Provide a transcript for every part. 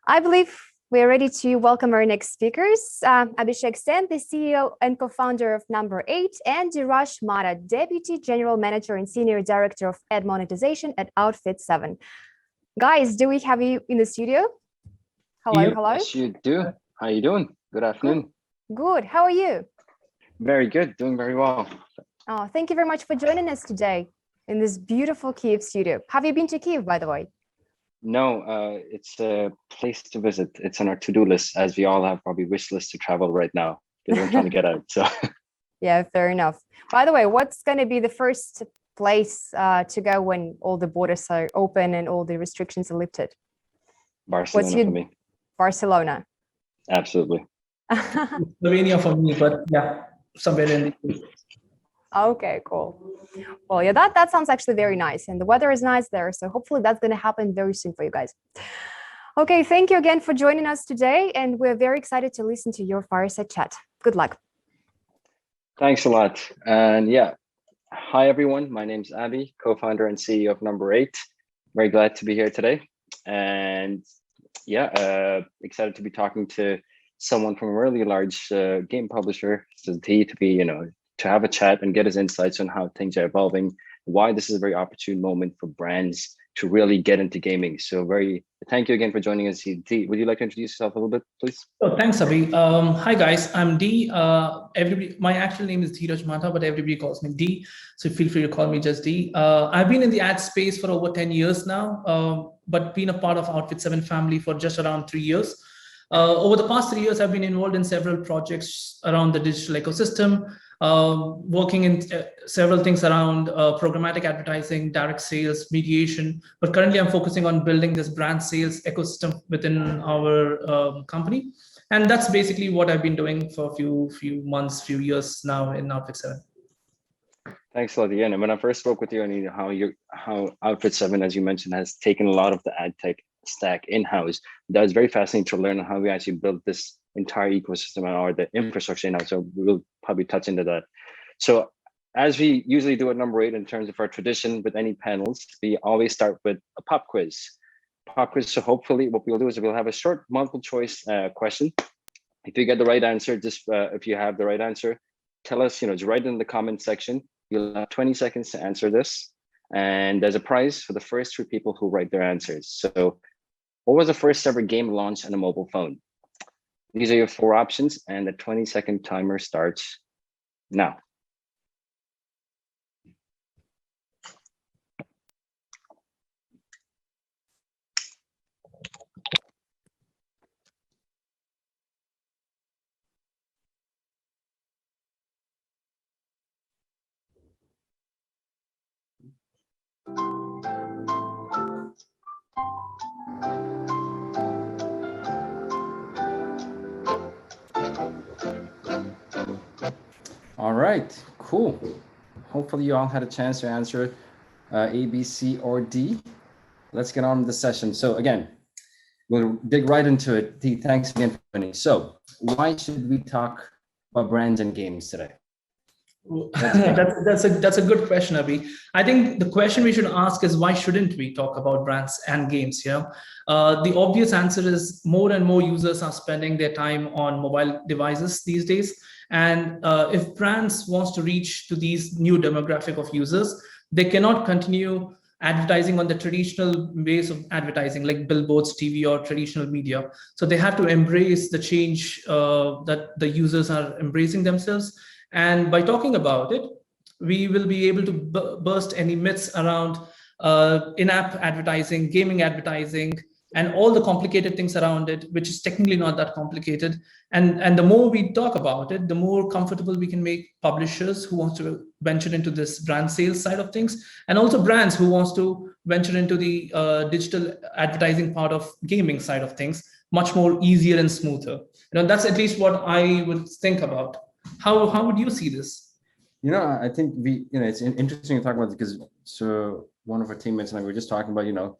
I believe we're ready to welcome our next speakers. Abhishek Sen, the CEO and co-founder of NumberEight, and Dheeraj Matta, Deputy General Manager and Senior Director of AdMonetization at Outfit 7. Guys, do we have you in the studio? Hello, hello. Yes, you do. How are you doing? Good afternoon. Good. How are you? Very good. Doing very well. Oh, thank you very much for joining us today in this beautiful Kyiv studio. Have you been to Kyiv, by the way? No, it's a place to visit. It's on our to-do list, as we all have probably wish lists to travel right now because we're trying to get out. So, yeah, fair enough. By the way, what's going to be the first place to go when all the borders are open and all the restrictions are lifted? Barcelona for me. Barcelona. Absolutely. Slovenia for me, but yeah, somewhere in the Okay, cool. Well, yeah, that sounds actually very nice, and the weather is nice there, so hopefully that's going to happen very soon for you guys. Okay, thank you again for joining us today, and we're very excited to listen to your fireside chat. Good luck. Thanks a lot. And yeah, hi everyone. My name's Abby, co-founder and CEO of NumberEight. Very glad to be here today, and yeah, excited to be talking to someone from a really large game publisher, to be, to have a chat and get his insights on how things are evolving, why this is a very opportune moment for brands to really get into gaming. So thank you again for joining us. D, would you like to introduce yourself a little bit, please? Oh, thanks, Abhi. Hi guys, I'm D. My actual name is Dheeraj Matta, but everybody calls me D. So feel free to call me just D. I've been in the ad space for over 10 years now, but been a part of Outfit 7 family for just around 3 years. Over the past 3 years, I've been involved in several projects around the digital ecosystem, working in several things around programmatic advertising, direct sales, mediation. But currently I'm focusing on building this brand sales ecosystem within our company. And that's basically what I've been doing for a few months, few years now in Outfit 7. Thanks a lot, Ian. And when I first spoke with you, and how Outfit 7, as you mentioned, has taken a lot of the ad tech stack in-house. That was very fascinating to learn how we actually built this entire ecosystem or the infrastructure in-house. So we'll probably touch into that. So as we usually do at NumberEight in terms of our tradition with any panels, we always start with a pop quiz. So hopefully what we'll do is we'll have a short multiple choice question. If you get the right answer, if you have the right answer, tell us, just write it in the comment section. You'll have 20 seconds to answer this. And there's a prize for the first 3 people who write their answers. So what was the first ever game launched on a mobile phone? These are your 4 options, and the 20-second timer starts now. All right, cool. Hopefully you all had a chance to answer A, B, C, or D. Let's get on with the session. So again, we'll dig right into it. D, thanks again for joining. So why should we talk about brands and games today? That's a good question, Abhi. I think the question we should ask is, why shouldn't we talk about brands and games? The obvious answer is more and more users are spending their time on mobile devices these days. And if brands wants to reach to these new demographic of users, they cannot continue advertising on the traditional ways of advertising, like billboards, TV, or traditional media. So they have to embrace the change that the users are embracing themselves. And by talking about it, we will be able to burst any myths around in-app advertising, gaming advertising, and all the complicated things around it, which is technically not that complicated. And the more we talk about it, the more comfortable we can make publishers who want to venture into this brand sales side of things, and also brands who wants to venture into the digital advertising part of gaming side of things, much more easier and smoother. That's at least what I would think about. How would you see this? I think it's interesting to talk about it because one of our teammates and I were just talking about,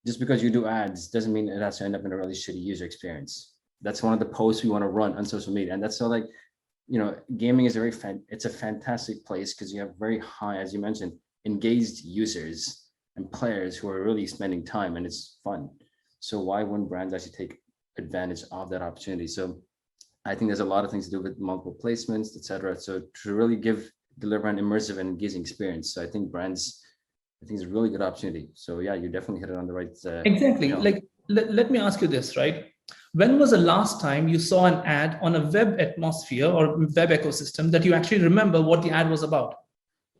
just because you do ads doesn't mean it has to end up in a really shitty user experience. That's one of the posts we want to run on social media. And that's so gaming is it's a fantastic place because you have very high, as you mentioned, engaged users and players who are really spending time and it's fun. So why wouldn't brands actually take advantage of that opportunity. So I think there's a lot of things to do with multiple placements, etc. So to really deliver an immersive and engaging experience. So I think brands, I think it's a really good opportunity. So yeah, you definitely hit it on the right. Exactly. Like, let me ask you this, right? When was the last time you saw an ad on a web atmosphere or web ecosystem that you actually remember what the ad was about?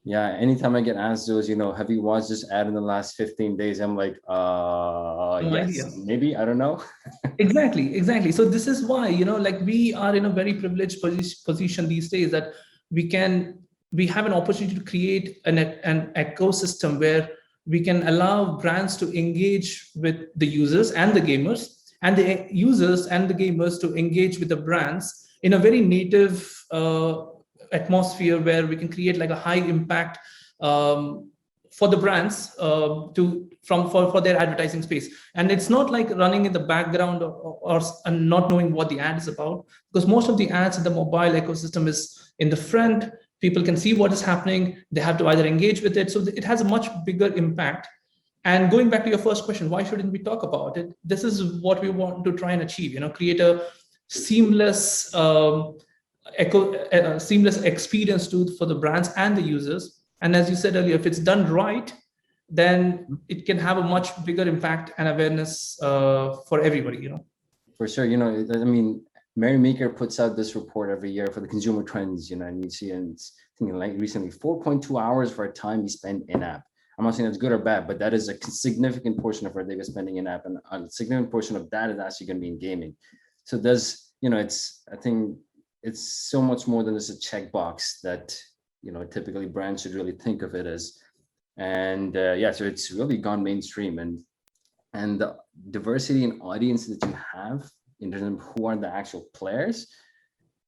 Yeah, anytime I get asked those, have you watched this ad in the last 15 days? I'm like, No idea. yes, maybe, I don't know. Exactly. So this is why, like we are in a very privileged position these days that we have an opportunity to create an ecosystem where we can allow brands to engage with the users and the gamers, and the users and the gamers to engage with the brands in a very native atmosphere where we can create like a high impact for the brands for their advertising space. And it's not like running in the background or and not knowing what the ad is about, because most of the ads in the mobile ecosystem is in the front. People can see what is happening. They have to either engage with it. So it has a much bigger impact. And going back to your first question, why shouldn't we talk about it? This is what we want to try and achieve, create a seamless seamless experience for the brands and the users. And as you said earlier, if it's done right, then it can have a much bigger impact and awareness for everybody. For sure, I mean, Mary Meeker puts out this report every year for the consumer trends, and you see, and it's thinking like recently 4.2 hours for a time we spend in app. I'm not saying that's good or bad, but that is a significant portion of our day we're spending in app, and a significant portion of that is actually going to be in gaming. So I think it's so much more than just a checkbox that, typically brands should really think of it as. And so it's really gone mainstream, and the diversity in audience that you have in terms of who are the actual players,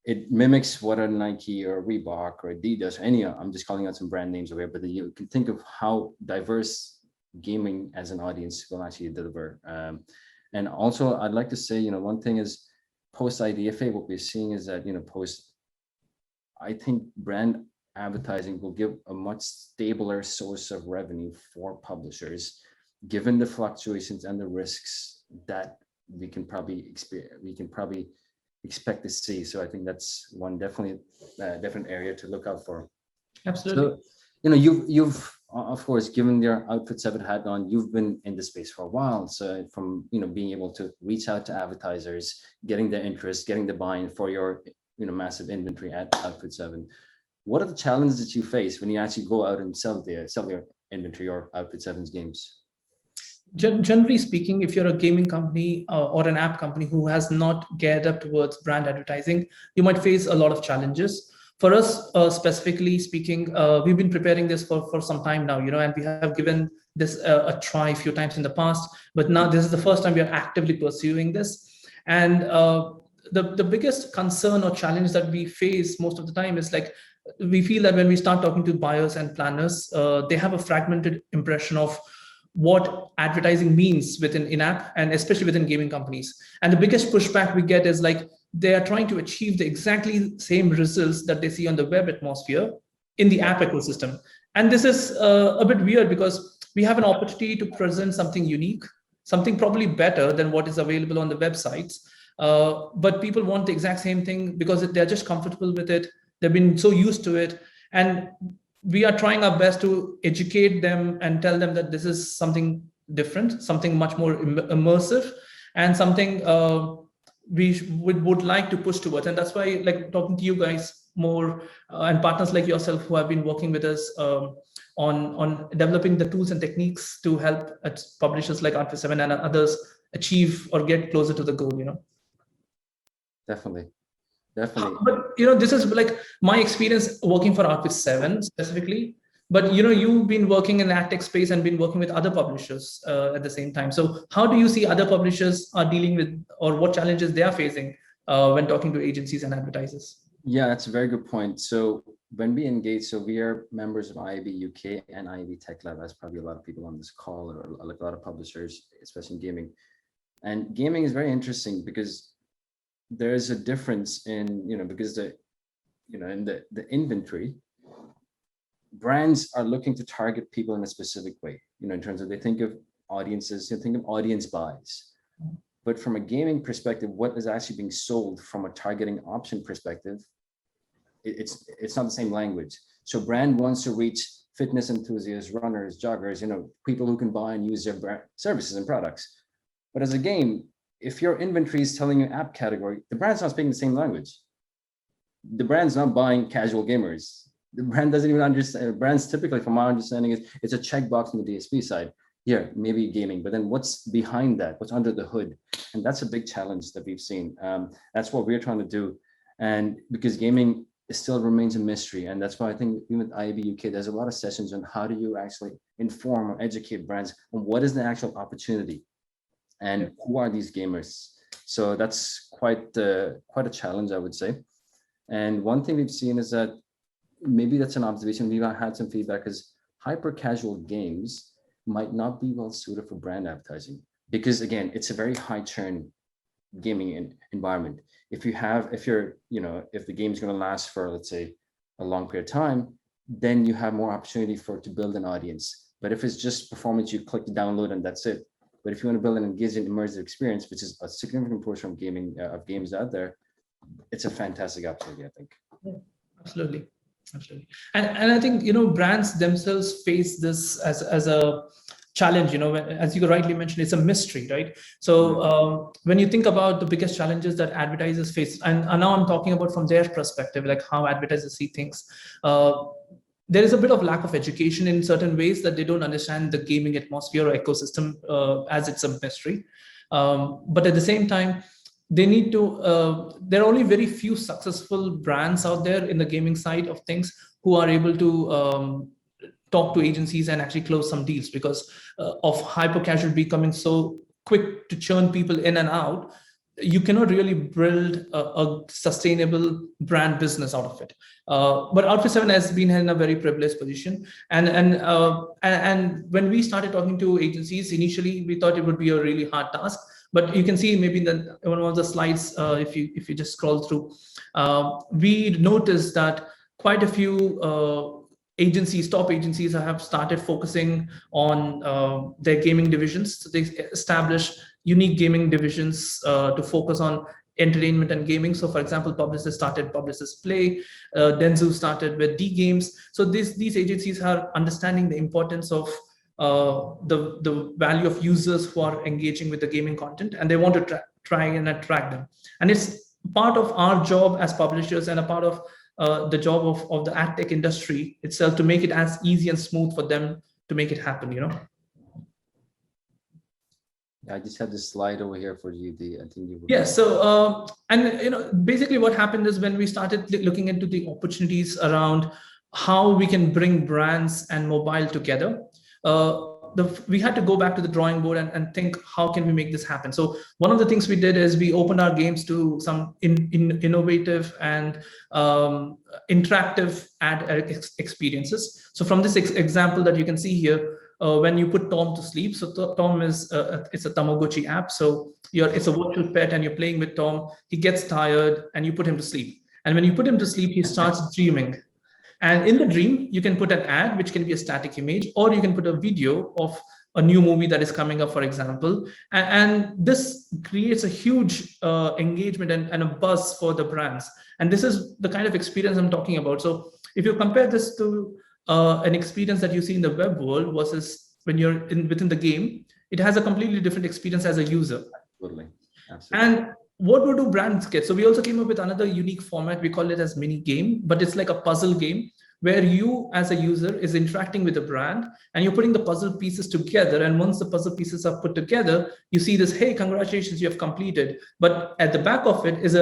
it mimics what a Nike or Reebok or Adidas or I'm just calling out some brand names over here, but then you can think of how diverse gaming as an audience will actually deliver. And also I'd like to say, one thing is post IDFA, what we're seeing is that, I think brand advertising will give a much stabler source of revenue for publishers, given the fluctuations and the risks that we can probably expect to see. So I think that's one different area to look out for. Absolutely. So, you've of course, given your Outfit 7 hat on, you've been in the space for a while. So from, being able to reach out to advertisers, getting the interest, getting the buy-in for your, massive inventory at Outfit 7, what are the challenges that you face when you actually go out and sell your inventory or Outfit 7's games? Generally speaking, if you're a gaming company or an app company who has not geared up towards brand advertising, you might face a lot of challenges. For us, specifically speaking, we've been preparing this for some time now, and we have given this a try a few times in the past, but now this is the first time we are actively pursuing this. And the biggest concern or challenge that we face most of the time is like, we feel that when we start talking to buyers and planners, they have a fragmented impression of what advertising means within in-app, and especially within gaming companies. And the biggest pushback we get is like, they are trying to achieve the exactly same results that they see on the web atmosphere in the app ecosystem. And this is a bit weird, because we have an opportunity to present something unique, something probably better than what is available on the websites. But people want the exact same thing because they're just comfortable with it. They've been so used to it. And we are trying our best to educate them and tell them that this is something different, something much more immersive, and something we would like to push towards. And that's why, like, talking to you guys more and partners like yourself who have been working with us on developing the tools and techniques to help publishers like Outfit 7 and others achieve or get closer to the goal. Definitely. But this is like my experience working for Outfit 7 specifically. But you've been working in the ad tech space and been working with other publishers at the same time. So how do you see other publishers are dealing with, or what challenges they are facing when talking to agencies and advertisers? Yeah, that's a very good point. So when we engage, so we are members of IAB UK and IAB Tech Lab, as probably a lot of people on this call, or like a lot of publishers, especially in gaming. And gaming is very interesting because there's a difference in, because in the inventory, brands are looking to target people in a specific way, in terms of, they think of audiences, they think of audience buys. But from a gaming perspective, what is actually being sold from a targeting option perspective, it's not the same language. So brand wants to reach fitness enthusiasts, runners, joggers, people who can buy and use their brand services and products. But as a game, if your inventory is telling you app category, the brand's not speaking the same language. The brand's not buying casual gamers. The brand doesn't even understand. Brands typically, from my understanding, is it's a checkbox on the DSP side. Yeah, maybe gaming, but then what's behind that? What's under the hood? And that's a big challenge that we've seen. That's what we're trying to do. And because gaming still remains a mystery. And that's why I think even with IAB UK, there's a lot of sessions on how do you actually inform or educate brands on what is the actual opportunity and who are these gamers. So that's quite a challenge, I would say. And one thing we've seen is that maybe that's an observation. We've had some feedback is hyper casual games might not be well suited for brand advertising because again, it's a very high churn gaming environment. If the game is going to last for, let's say, a long period of time, then you have more opportunity to build an audience. But if it's just performance, you click to download and that's it. But if you want to build an engaging, immersive experience, which is a significant portion of games out there, it's a fantastic opportunity, I think. Yeah, absolutely. And I think, brands themselves face this as a challenge, as you rightly mentioned, it's a mystery, right? So when you think about the biggest challenges that advertisers face, and now I'm talking about from their perspective, like how advertisers see things, there is a bit of lack of education in certain ways that they don't understand the gaming atmosphere or ecosystem as it's a mystery. But at the same time, they need to, there are only very few successful brands out there in the gaming side of things who are able to talk to agencies and actually close some deals because of hyper casual becoming so quick to churn people in and out. You cannot really build a sustainable brand business out of it. But Outfit 7 has been in a very privileged position. And when we started talking to agencies, initially we thought it would be a really hard task. But you can see maybe in one of the slides, if you just scroll through, we noticed that quite a few top agencies have started focusing on their gaming divisions. So they established unique gaming divisions to focus on entertainment and gaming. So for example, Publicis started Publicis Play, Dentsu started with D Games. So these agencies are understanding the importance of the value of users who are engaging with the gaming content, and they want to try and attract them. And it's part of our job as publishers and a part of the job of the ad tech industry itself to make it as easy and smooth for them to make it happen, I just had this slide over here for you. I think you. Yeah. So and basically what happened is when we started looking into the opportunities around how we can bring brands and mobile together, we had to go back to the drawing board and think, how can we make this happen? So one of the things we did is we opened our games to some innovative and interactive ad experiences. So from this example that you can see here, when you put Tom to sleep, so Tom is it's a Tamagotchi app. So it's a virtual pet and you're playing with Tom. He gets tired and you put him to sleep. And when you put him to sleep, he starts dreaming. And in the dream, you can put an ad, which can be a static image, or you can put a video of a new movie that is coming up, for example. And this creates a huge engagement and a buzz for the brands. And this is the kind of experience I'm talking about. So if you compare this to an experience that you see in the web world versus when you're within the game, it has a completely different experience as a user. Absolutely. Absolutely. And what do brands get? So we also came up with another unique format. We call it as mini game, but it's like a puzzle game where you as a user is interacting with a brand and you're putting the puzzle pieces together. And once the puzzle pieces are put together, you see this, hey, congratulations, you have completed. But at the back of it is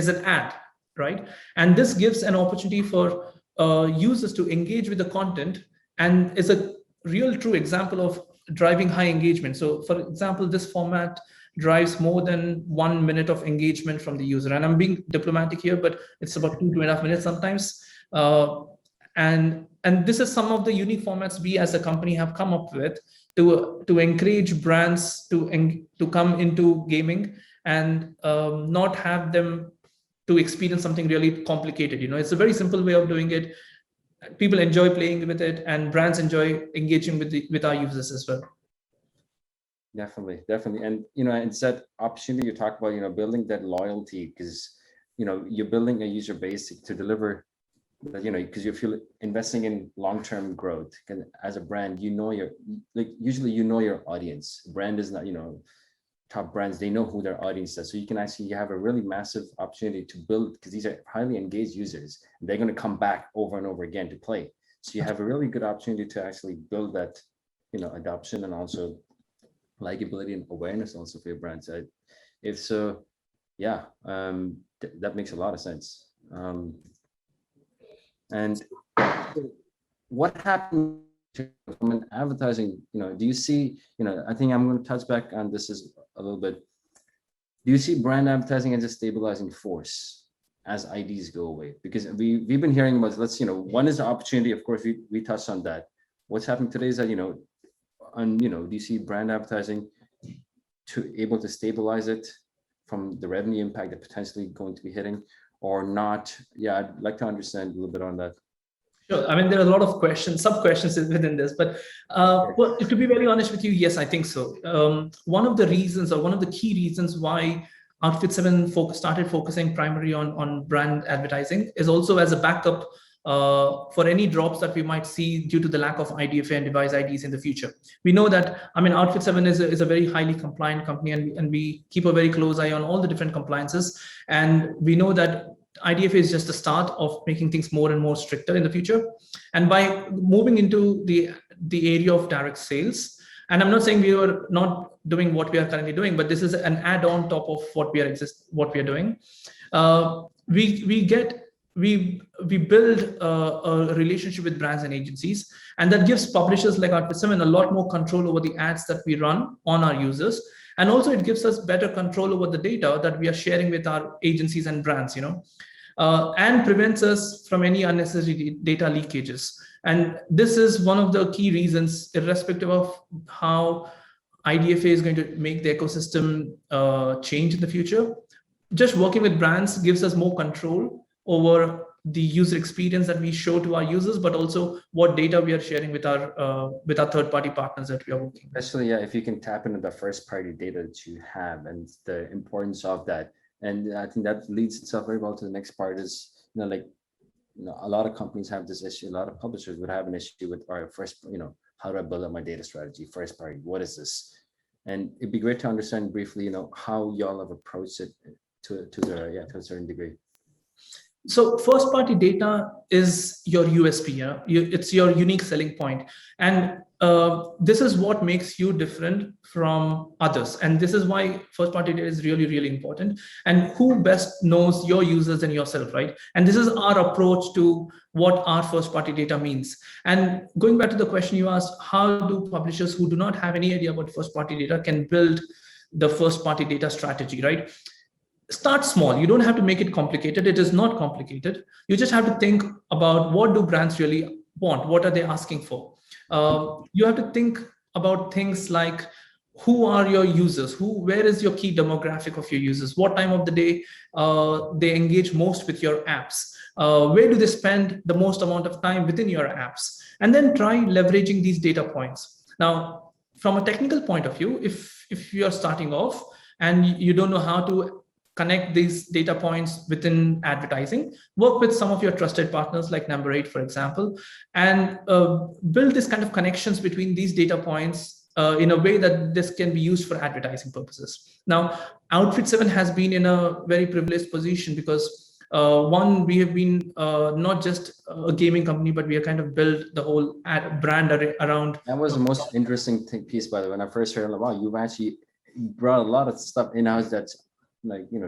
an ad, right? And this gives an opportunity for users to engage with the content and is a real true example of driving high engagement. So for example, this format drives more than 1 minute of engagement from the user. And I'm being diplomatic here, but it's about 2.5 minutes sometimes. And this is some of the unique formats we as a company have come up with to encourage brands to come into gaming and not have them to experience something really complicated. It's a very simple way of doing it. People enjoy playing with it and brands enjoy engaging with our users as well. Definitely. And, it's that opportunity you talk about, building that loyalty, because, you're building a user base to deliver, because if you're investing in long-term growth, and as a brand, usually your audience. Brand is not, top brands, they know who their audience is. So you have a really massive opportunity to build, because these are highly engaged users. They're going to come back over and over again to play. So you have a really good opportunity to actually build that, adoption, and also likability and awareness also for your brand. So that makes a lot of sense. And what happened from an advertising, do you see, I think I'm going to touch back on this is a little bit. Do you see brand advertising as a stabilizing force as IDs go away? Because we've been hearing about, one is the opportunity, of course, we touched on that. What's happening today is that, do you see brand advertising able to stabilize it from the revenue impact that potentially going to be hitting or not? Yeah, I'd like to understand a little bit on that. Sure. I mean, there are a lot of sub-questions within this, but well, to be very honest with you, yes, I think so. One of the reasons, or one of the key reasons why Outfit 7 started focusing primarily on brand advertising is also as a backup for any drops that we might see due to the lack of IDFA and device IDs in the future. We know that, Outfit 7 is a very highly compliant company, and we keep a very close eye on all the different compliances. And we know that IDFA is just the start of making things more and more stricter in the future. And by moving into the area of direct sales, and I'm not saying we are not doing what we are currently doing, but this is an add-on top of what we are doing. We build a relationship with brands and agencies, and that gives publishers like Outfit 7 a lot more control over the ads that we run on our users. And also it gives us better control over the data that we are sharing with our agencies and brands, and prevents us from any unnecessary data leakages. And this is one of the key reasons, irrespective of how IDFA is going to make the ecosystem change in the future. Just working with brands gives us more control over the user experience that we show to our users, but also what data we are sharing with our third-party partners that we are working with. Especially, if you can tap into the first-party data that you have and the importance of that. And I think that leads itself very well to the next part is, a lot of companies have this issue. A lot of publishers would have an issue with, all right, first, how do I build up my data strategy? First party, what is this? And it'd be great to understand briefly, how y'all have approached it to a certain degree. So first party data is your USP, it's your unique selling point. And this is what makes you different from others. And this is why first party data is really, really important. And who best knows your users than yourself, right? And this is our approach to what our first party data means. And going back to the question you asked, how do publishers who do not have any idea about first party data can build the first party data strategy, right? Start small. You don't have to make it complicated. It is not complicated. You just have to think about what do brands really want? What are they asking for? You have to think about things like, who are your users? Where is your key demographic of your users? What time of the day they engage most with your apps? Where do they spend the most amount of time within your apps? And then try leveraging these data points. Now, from a technical point of view, if you are starting off and you don't know how to connect these data points within advertising, work with some of your trusted partners like NumberEight, for example, and build this kind of connections between these data points in a way that this can be used for advertising purposes. Now, Outfit 7 has been in a very privileged position because one, we have been not just a gaming company, but we have kind of built the whole brand around. That was the most interesting piece, by the way. When I first heard, wow, you've actually brought a lot of stuff in-house that's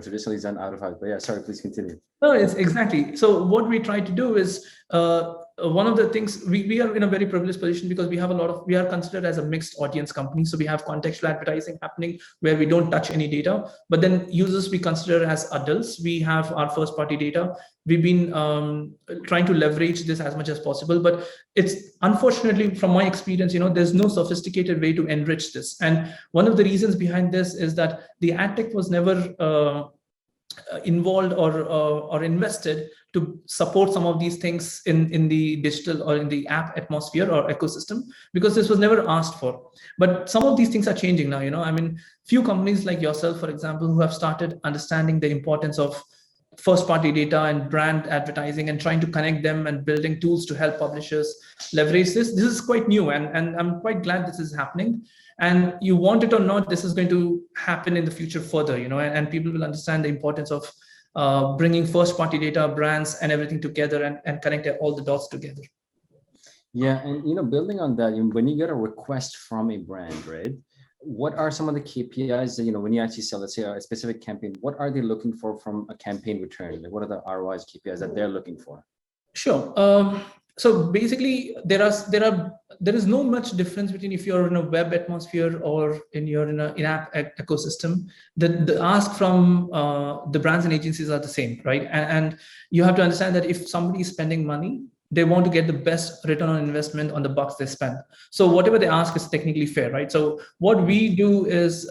traditionally done out of house. But yeah, sorry, please continue. No, it's exactly. So what we try to do is one of the things we are in a very privileged position because we are considered as a mixed audience company. So we have contextual advertising happening where we don't touch any data, but then users we consider as adults. We have our first party data. We've been trying to leverage this as much as possible, but it's unfortunately from my experience, there's no sophisticated way to enrich this. And one of the reasons behind this is that the ad tech was never involved or invested to support some of these things in the digital or in the app atmosphere or ecosystem, because this was never asked for. But some of these things are changing now. I mean, few companies like yourself, for example, who have started understanding the importance of first party data and brand advertising and trying to connect them and building tools to help publishers leverage this. This is quite new, and I'm quite glad this is happening. And you want it or not, this is going to happen in the future further, and people will understand the importance of bringing first party data, brands and everything together and connect all the dots together. Yeah, and building on that, when you get a request from a brand, right? What are some of the KPIs that, when you actually sell, let's say, a specific campaign, what are they looking for from a campaign return? Like, what are the ROIs, KPIs that they're looking for? Sure. So basically, there is no much difference between if you're in a web atmosphere or you're in an in-app ecosystem. The ask from the brands and agencies are the same, right? And you have to understand that if somebody is spending money, they want to get the best return on investment on the bucks they spend. So whatever they ask is technically fair, right? So what we do is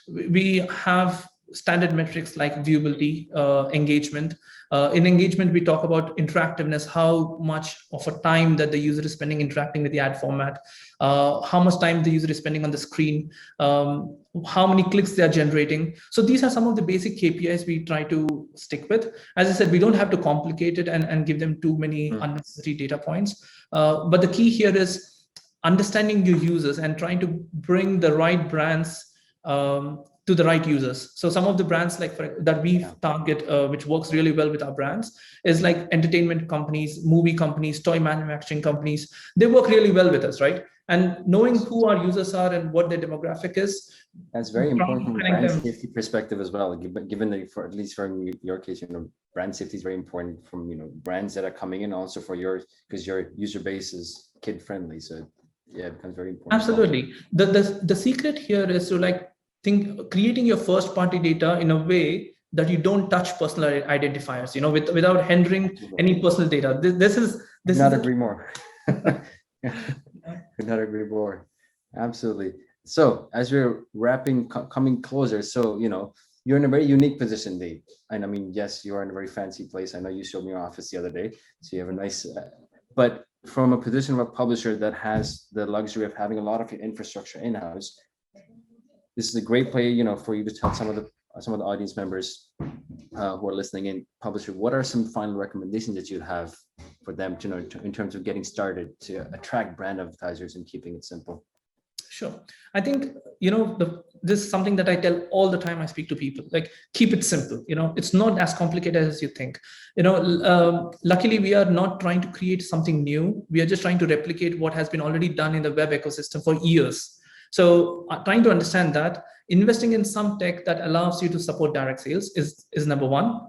we have standard metrics like viewability, engagement. In engagement, we talk about interactiveness, how much of a time that the user is spending interacting with the ad format, how much time the user is spending on the screen, how many clicks they are generating. So these are some of the basic KPIs we try to stick with. As I said, we don't have to complicate it and give them too many unnecessary data points. But the key here is understanding your users and trying to bring the right brands to the right users. So some of the brands that we target, which works really well with our brands, is like entertainment companies, movie companies, toy manufacturing companies. They work really well with us, right? And knowing who our users are and what their demographic is. That's very important from a brand safety perspective as well. Given that, at least for your case, brand safety is very important from brands that are coming in, also for because your user base is kid friendly. So yeah, it becomes very important. Absolutely. The secret here is to creating your first party data in a way that you don't touch personal identifiers, without hindering any personal data. This is agree more. Could not agree more. Absolutely. So as we're coming closer, so you're in a very unique position, Dave. And I mean, yes, you are in a very fancy place. I know you showed me your office the other day, so you have a nice. But from a position of a publisher that has the luxury of having a lot of your infrastructure in-house, this is a great play, for you to tell some of the audience members who are listening in, publisher, what are some final recommendations that you'd have for them to in terms of getting started to attract brand advertisers and keeping it simple? Sure. I think, this is something that I tell all the time I speak to people, keep it simple. It's not as complicated as you think. Luckily, we are not trying to create something new. We are just trying to replicate what has been already done in the web ecosystem for years. So trying to understand that, investing in some tech that allows you to support direct sales is number one.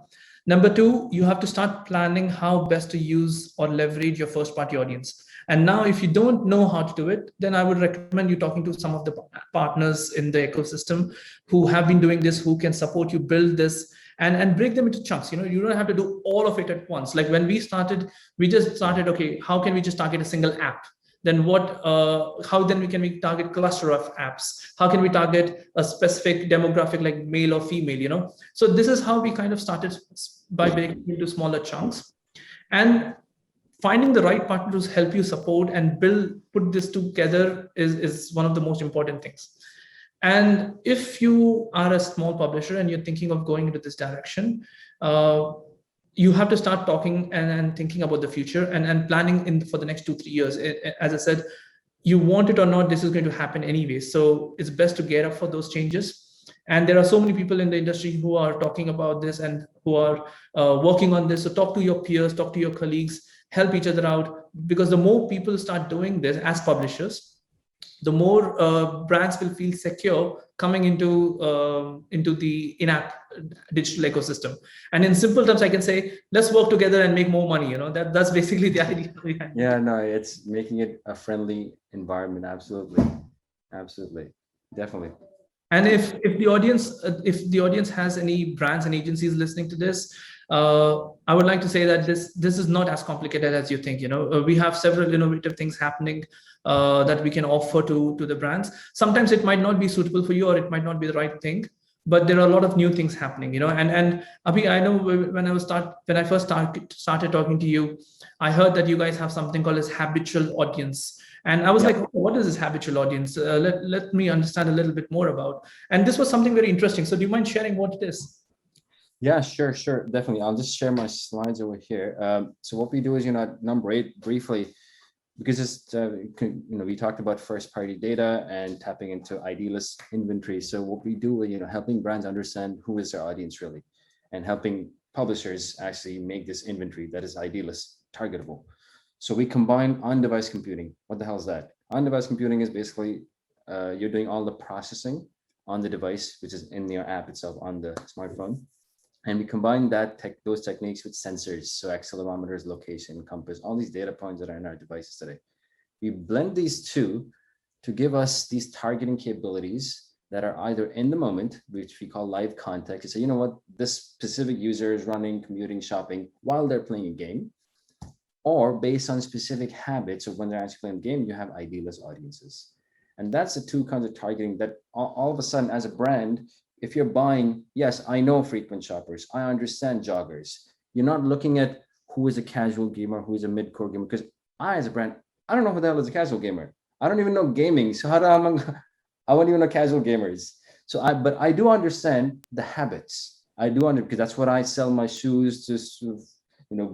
Number two, you have to start planning how best to use or leverage your first party audience. And now, if you don't know how to do it, then I would recommend you talking to some of the partners in the ecosystem who have been doing this, who can support you build this and break them into chunks. You don't have to do all of it at once. Like when we started, okay, how can we just target a single app? Then how then can we target cluster of apps? How can we target a specific demographic like male or female, So this is how we kind of started, by breaking into smaller chunks. And finding the right partners to help you support and put this together is one of the most important things. And if you are a small publisher and you're thinking of going into this direction, you have to start talking and thinking about the future and planning for the next 2-3 years. As I said, you want it or not, this is going to happen anyway. So it's best to gear up for those changes. And there are so many people in the industry who are talking about this and who are working on this. So talk to your peers, talk to your colleagues, help each other out, because the more people start doing this as publishers, the more brands will feel secure coming into the in-app digital ecosystem. And in simple terms, I can say, let's work together and make more money. That's basically the idea behind it. Yeah, no, it's making it a friendly environment. Absolutely, definitely. And if the audience has any brands and agencies listening to this, I would like to say that this is not as complicated as you think. We have several innovative things happening that we can offer to the brands. Sometimes it might not be suitable for you, or it might not be the right thing, but there are a lot of new things happening, and Abhi, I know when I first started talking to you, I heard that you guys have something called as habitual audience. And I was like, what is this habitual audience? Let me understand a little bit more about. And this was something very interesting. So do you mind sharing what it is? Yeah, sure, definitely. I'll just share my slides over here. So what we do is, at NumberEight, briefly, because it's, we talked about first party data and tapping into ID-less inventory. So what we do, helping brands understand who is their audience really, and helping publishers actually make this inventory that is ID-less targetable. So we combine on-device computing. What the hell is that? On-device computing is basically you're doing all the processing on the device, which is in your app itself on the smartphone. And we combine those techniques with sensors, so accelerometers, location, compass, all these data points that are in our devices today. We blend these two to give us these targeting capabilities that are either in the moment, which we call live context. So you know what, this specific user is running, commuting, shopping while they're playing a game, or based on specific habits of when they're actually playing a game, you have ID-less audiences. And that's the two kinds of targeting that all of a sudden as a brand, if you're buying, yes, I know frequent shoppers, I understand joggers. You're not looking at who is a casual gamer, who is a mid-core gamer, because I, as a brand, I don't know who the hell is a casual gamer. I don't even know gaming. So I won't even know casual gamers. But I do understand the habits. I do understand, because that's what I sell my shoes to,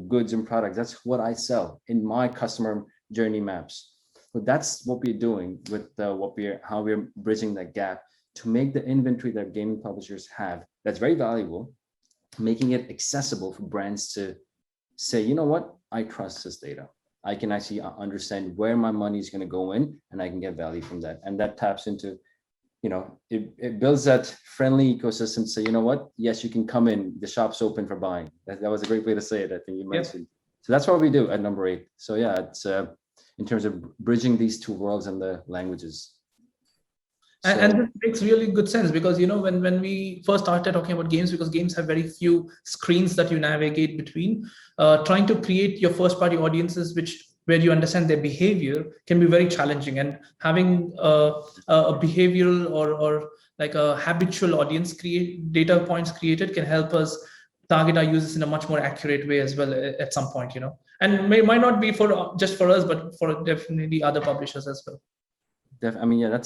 goods and products. That's what I sell in my customer journey maps. So that's what we're doing with how we're bridging that gap to make the inventory that gaming publishers have that's very valuable, making it accessible for brands to say, you know what, I trust this data. I can actually understand where my money is going to go in, and I can get value from that. And that taps into, it builds that friendly ecosystem. So you know what, yes, you can come in, the shop's open for buying. That was a great way to say it, I think you mentioned. So that's what we do at NumberEight. So yeah, it's in terms of bridging these two worlds and the languages. And it makes really good sense, because when we first started talking about games, because games have very few screens that you navigate between, trying to create your first party audiences where you understand their behavior can be very challenging, and having a behavioral or like a habitual audience data points created can help us target our users in a much more accurate way as well at some point, and might not be just for us, but for definitely other publishers as well. I mean, yeah,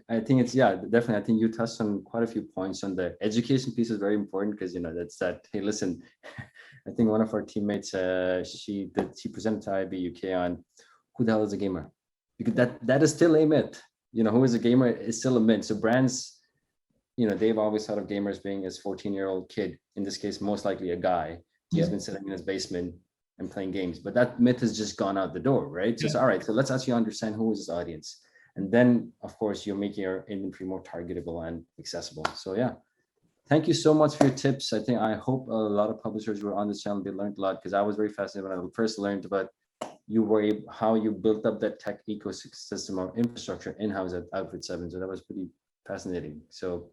I think definitely. I think you touched on quite a few points on the education piece is very important, because, that's that, hey, listen, I think one of our teammates, she presented to IB UK on who the hell is a gamer? Because that is still a myth. Who is a gamer is still a myth. So brands, they've always thought of gamers being as 14-year-old kid, in this case, most likely a guy who's been sitting in his basement and playing games. But that myth has just gone out the door, right? So it's all right. So let's actually understand who is this audience. And then, of course, you're making your inventory more targetable and accessible. So yeah, thank you so much for your tips. I hope a lot of publishers who are on this channel, they learned a lot, because I was very fascinated when I first learned about how you built up that tech ecosystem or infrastructure in-house at Outfit 7. So that was pretty fascinating. So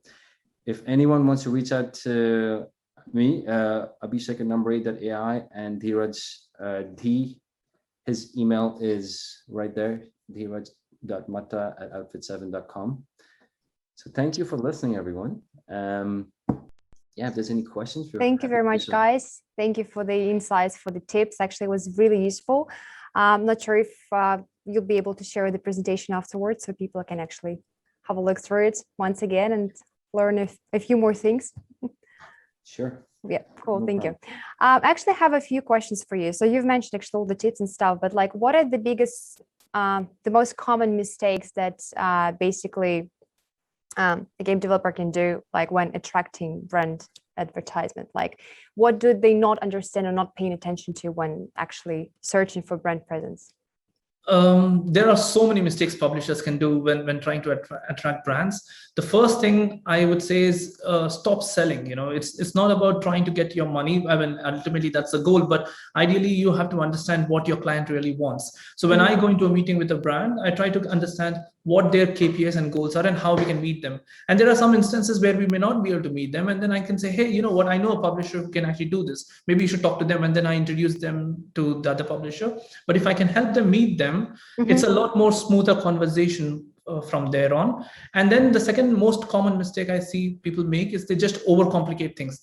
if anyone wants to reach out to me, Abhishek at NumberEight.ai, and Dheeraj, his email is right there, Dheeraj.matta@outfit7.com. So thank you for listening, everyone. If there's any questions. Thank you very much, guys. Thank you for the insights, for the tips. Actually, it was really useful. I'm not sure if you'll be able to share the presentation afterwards, so people can actually have a look through it once again and learn a few more things. Sure. Yeah, cool. Thank you. Actually, I have a few questions for you. So you've mentioned actually all the tips and stuff, but like, what are the biggest, the most common mistakes that basically a game developer can do, like when attracting brand advertisement? Like, what do they not understand or not paying attention to when actually searching for brand presence? There are so many mistakes publishers can do when trying to attract brands. The first thing I would say is stop selling. It's not about trying to get your money. I mean, ultimately that's the goal, but ideally you have to understand what your client really wants. So when I go into a meeting with a brand, I try to understand what their KPIs and goals are and how we can meet them. And there are some instances where we may not be able to meet them. And then I can say, hey, you know what? I know a publisher who can actually do this. Maybe you should talk to them. And then I introduce them to the other publisher. But if I can help them meet them, it's a lot more smoother conversation from there on. And then the second most common mistake I see people make is they just overcomplicate things.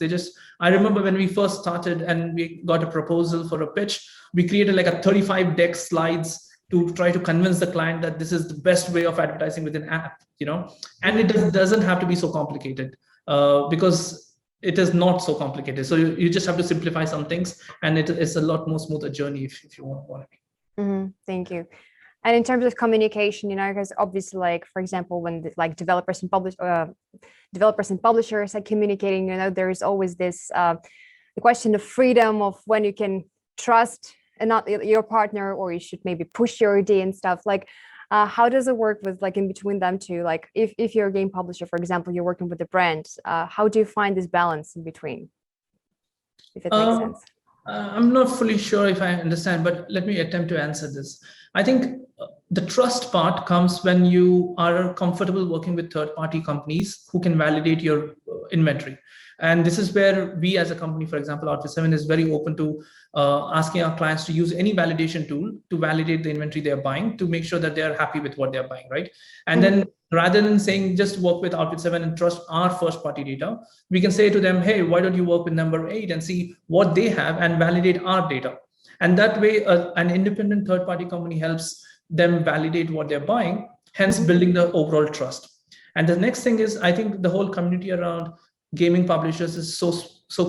I remember when we first started and we got a proposal for a pitch, we created like a 35 deck slides to try to convince the client that this is the best way of advertising with an app, and it doesn't have to be so complicated because it is not so complicated. So you just have to simplify some things, and it is a lot more smoother journey if you want to be. Thank you. And in terms of communication, because obviously, like for example, when developers and publishers are communicating, there is always this the question of freedom of when you can trust and not your partner, or you should maybe push your idea and stuff. Like, how does it work with in between them two? Like, if you're a game publisher, for example, you're working with a brand, how do you find this balance in between? If it makes sense. I'm not fully sure if I understand, but let me attempt to answer this. I think the trust part comes when you are comfortable working with third-party companies who can validate your inventory. And this is where we as a company, for example, Outfit7 is very open to asking our clients to use any validation tool to validate the inventory they're buying, to make sure that they're happy with what they're buying, right? And then rather than saying just work with Outfit7 and trust our first-party data, we can say to them, hey, why don't you work with NumberEight and see what they have and validate our data? And that way, an independent third-party company helps them validate what they're buying, hence building the overall trust. And the next thing is, I think the whole community around gaming publishers is so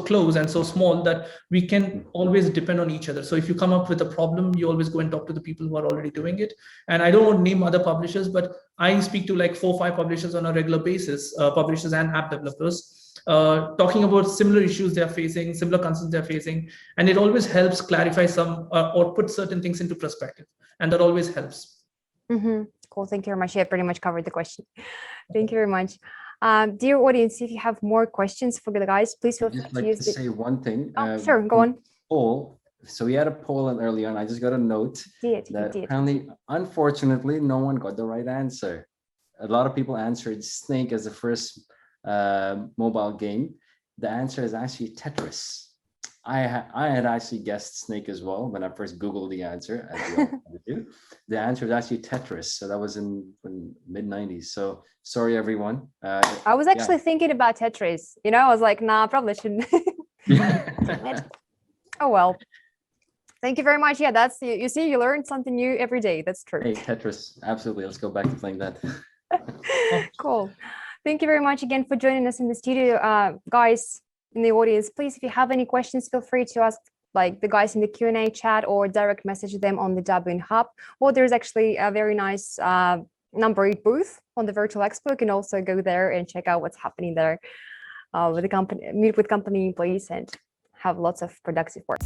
close and so small that we can always depend on each other. So if you come up with a problem, you always go and talk to the people who are already doing it. And I don't want to name other publishers, but I speak to like 4 or 5 publishers on a regular basis, publishers and app developers, talking about similar issues they're facing, similar concerns they're facing. And it always helps clarify some or put certain things into perspective. And that always helps. Cool. Thank you very much. Yeah, pretty much covered the question. Thank you very much. Dear audience, if you have more questions for the guys, please feel free to use say one thing. Sure, go on. Poll. So we had a poll earlier on. I just got a note that apparently, unfortunately, no one got the right answer. A lot of people answered Snake as the first mobile game. The answer is actually Tetris. I had actually guessed Snake as well when I first Googled the answer. The answer was actually Tetris. So that was in mid-90s. So sorry, everyone. I was actually thinking about Tetris. I was like, nah, probably shouldn't. Oh, well. Thank you very much. Yeah, that's, you see, you learn something new every day. That's true. Hey, Tetris. Absolutely. Let's go back to playing that. Cool. Thank you very much again for joining us in the studio. Guys in the audience, please, if you have any questions, feel free to ask like the guys in the Q&A chat or direct message them on the Dublin Hub. Or there's actually a very nice NumberEight booth on the Virtual Expo. You can also go there and check out what's happening there with the company, meet with company employees and have lots of productive work.